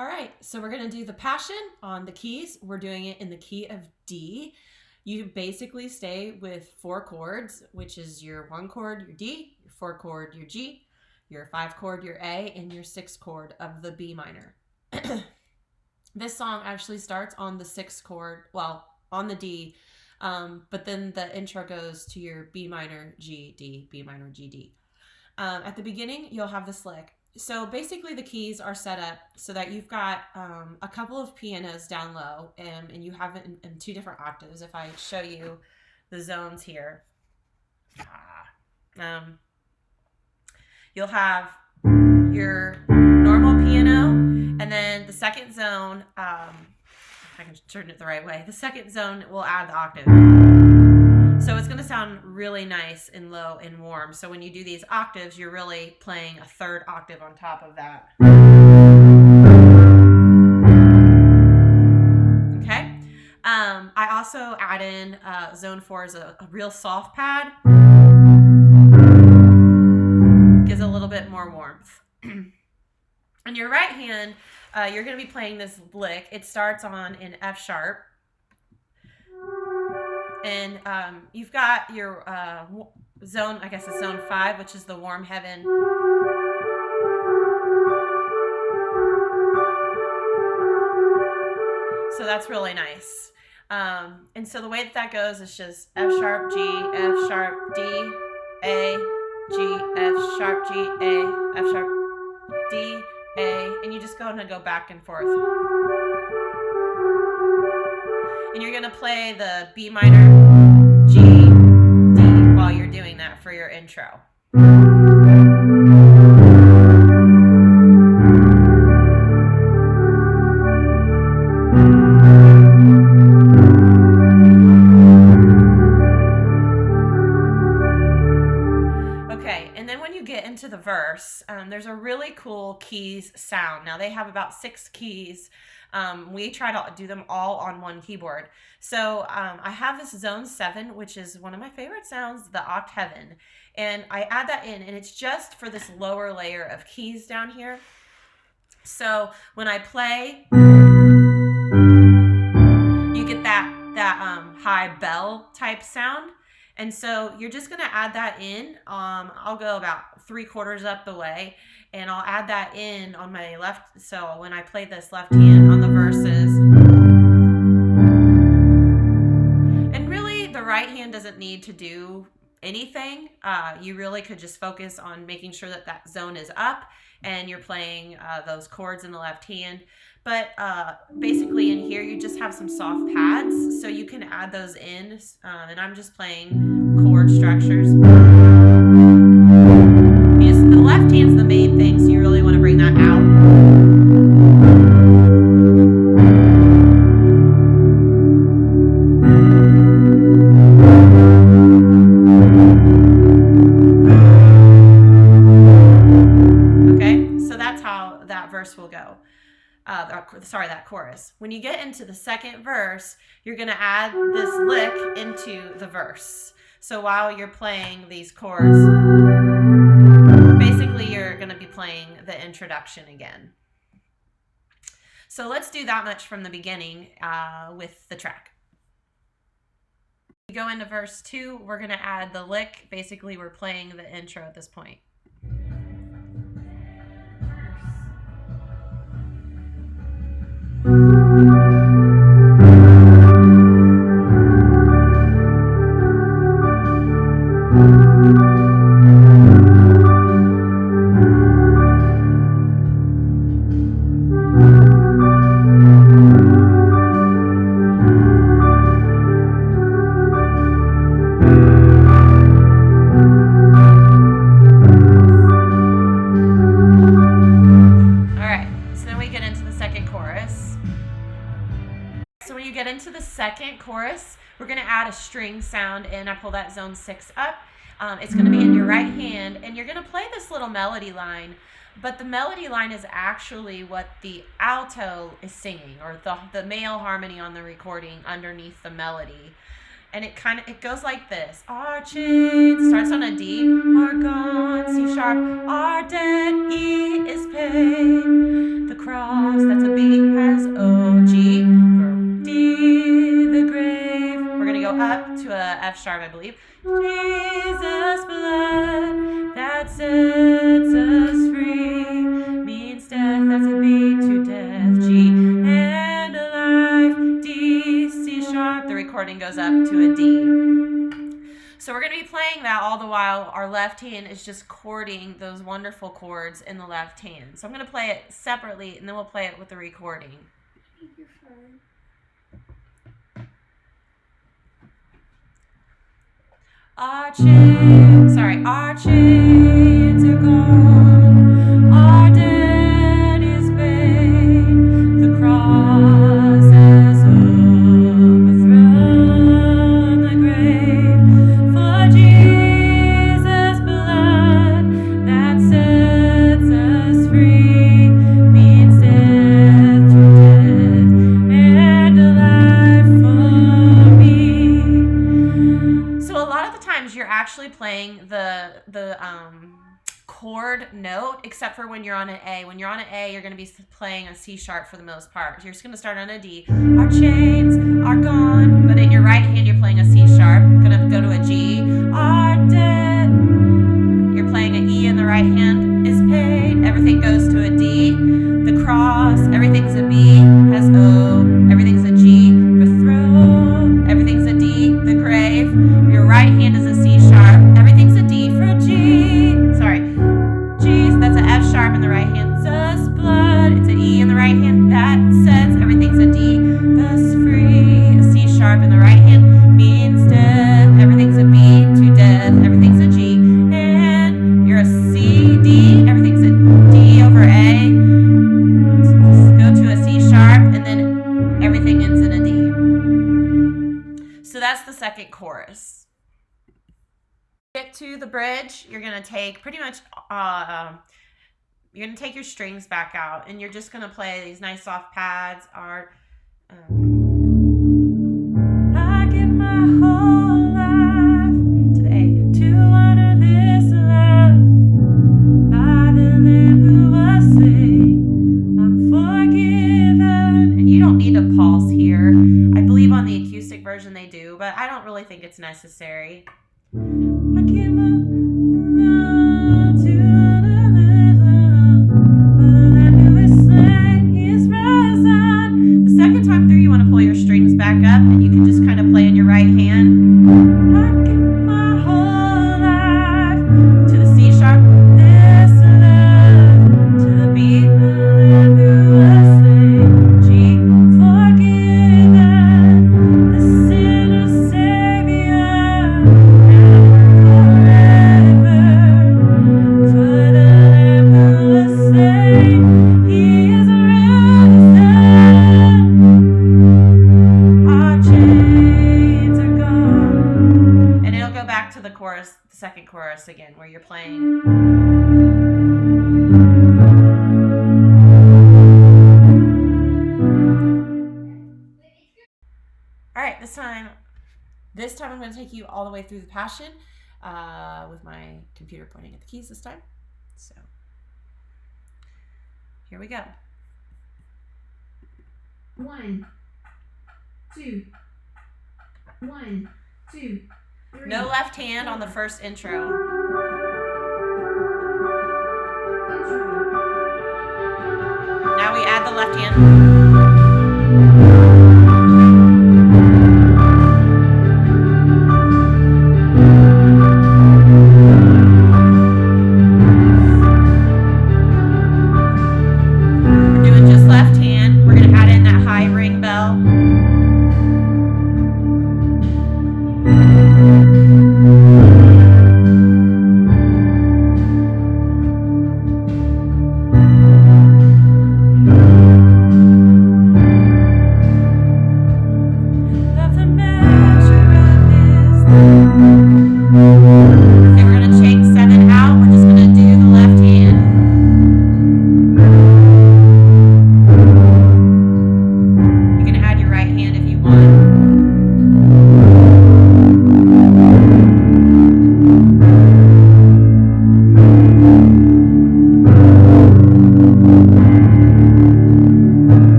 All right, so we're going to do the Passion on the keys. We're doing it in the key of D. You basically stay with 4 chords, which is your 1 chord, your D, your 4 chord, your G, your 5 chord, your A, and your 6 chord of the B minor. This song actually starts on the 6th chord, well, on the D, but then the intro goes to your B minor, G, D, B minor, G, D. At the beginning, you'll have this lick. So basically the keys are set up so that you've got a couple of pianos down low and you have it in 2 different octaves. If I show you the zones here, you'll have your normal piano, and then the second zone, if I can turn it the right way, the second zone will add the octave. So it's going to sound really nice and low and warm. So when you do these octaves, you're really playing a 3rd octave on top of that. Okay. I also add in zone 4 as a real soft pad. Gives a little bit more warmth. On your right hand, you're going to be playing this lick. It starts on an F sharp. And you've got your zone, I guess it's zone 5, which is the warm heaven. So that's really nice. And so the way that goes is just F sharp, G, F sharp, D, A, G, F sharp, G, A, F sharp, D, A, and you just go back and forth. And you're going to play the B minor, G, D while you're doing that for your intro. Okay, and then when you get into the verse, there's a really cool keys sound. Now they have about 6 keys. We try to do them all on one keyboard. So I have this zone 7, which is one of my favorite sounds, the octaven. And I add that in, and it's just for this lower layer of keys down here. So when I play, you get that high bell type sound. And so you're just going to add that in. I'll go about 3/4 up the way, and I'll add that in on my left. So when I play this left hand on the verses, and really the right hand doesn't need to do anything. You really could just focus on making sure that that zone is up and you're playing those chords in the left hand. But basically in here, you just have some soft pads, so you can add those in. And I'm just playing chord structures. The left hand's the main thing, so you really want to bring that out. Okay, so that's how that verse will go. That chorus. When you get into the second verse, you're going to add this lick into the verse. So while you're playing these chords, basically you're going to be playing the introduction again. So let's do that much from the beginning with the track. We go into verse 2, we're going to add the lick. Basically, we're playing the intro at this point. Second chorus, we're going to add a string sound in. I pull that zone 6 up. It's going to be in your right hand, and you're going to play this little melody line, but the melody line is actually what the alto is singing, or the male harmony on the recording underneath the melody. And it goes like this. Our chains starts on a D, are gone, C sharp, our debt E is paid. The cross, that's a B F sharp, I believe. Jesus' blood that sets us free means death, that's a B to death, G and alive, D, C sharp. The recording goes up to a D. So we're going to be playing that all the while our left hand is just chording those wonderful chords in the left hand. So I'm going to play it separately, and then we'll play it with the recording. Our chains are gone. Our debt is paid. The cross has overthrown the grave. For Jesus' blood that sets us free means death to death and alive for me. So a lot of the times you're actually playing the chord note, except for when you're on an A. When you're on an A, you're going to be playing a C sharp for the most part. You're just going to start on a D. Our chains are gone, but in your right hand you're playing a C sharp. Going to go to a G. Our debt, you're playing an E in the right hand, is paid. Everything goes to a D. The cross, everything's a B, has O. Everything's a G. The throne, everything's a D. The grave, your right hand is a C sharp. Everything's a D for G. Sorry. G, that's an F sharp in the right hand. Jesus' blood, it's an E in the right hand. That sets, everything's a D. Thus free, a C sharp in the right hand means death. Everything's a B to death. Everything's a G. And you're a C, D. Everything's a D over A. Go to a C sharp, and then everything ends in a D. So that's the second chorus. Get to the bridge, you're going to take pretty much, you're going to take your strings back out, and you're just going to play these nice soft pads. I give my whole life to the A, to honor this love, by the Lamb who was slain, I'm forgiven. And you don't need a pulse here. I believe on the acoustic version they do, but I don't really think it's necessary. I give my love to honor this love, by the Lamb who was slain, he is risen. The second time through, you want to pull your strings back up, and you can just kind of play in your right hand. I give my whole life to the C sharp, this love, to the B, the Lamb who was slain, G, forgiven, the sinner's Savior, forever, for the Lamb who was slain, he is risen. Our chains are gone. And it'll go back to the chorus, the second chorus again, where you're playing. All right, this time I'm going to take you all the way through the Passion with my computer pointing at the keys this time. So here we go. 1, 2, 1, 2, 3. No left hand on the first intro. Now we add the left hand.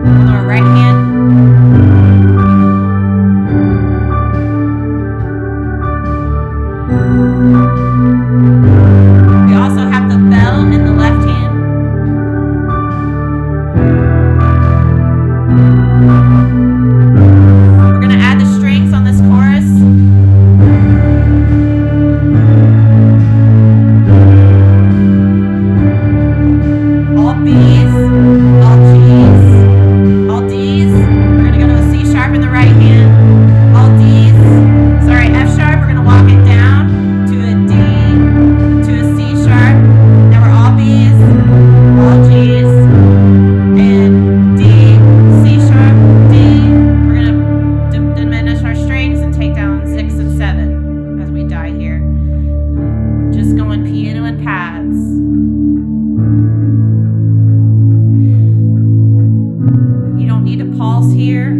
On our right hand. We also have the bell in the left hand. We're going to add the strings on this chorus. All B's, all G's, all D's. We're going to go to a C sharp in the right hand. All D's. Sorry, F sharp. We're going to walk it down to a D, to a C sharp. Now we're all B's, all G's, and D, C sharp, D. We're going to diminish our strings and take down 6 and 7 as we die here. Just going piano and pads. You don't need to pulse here.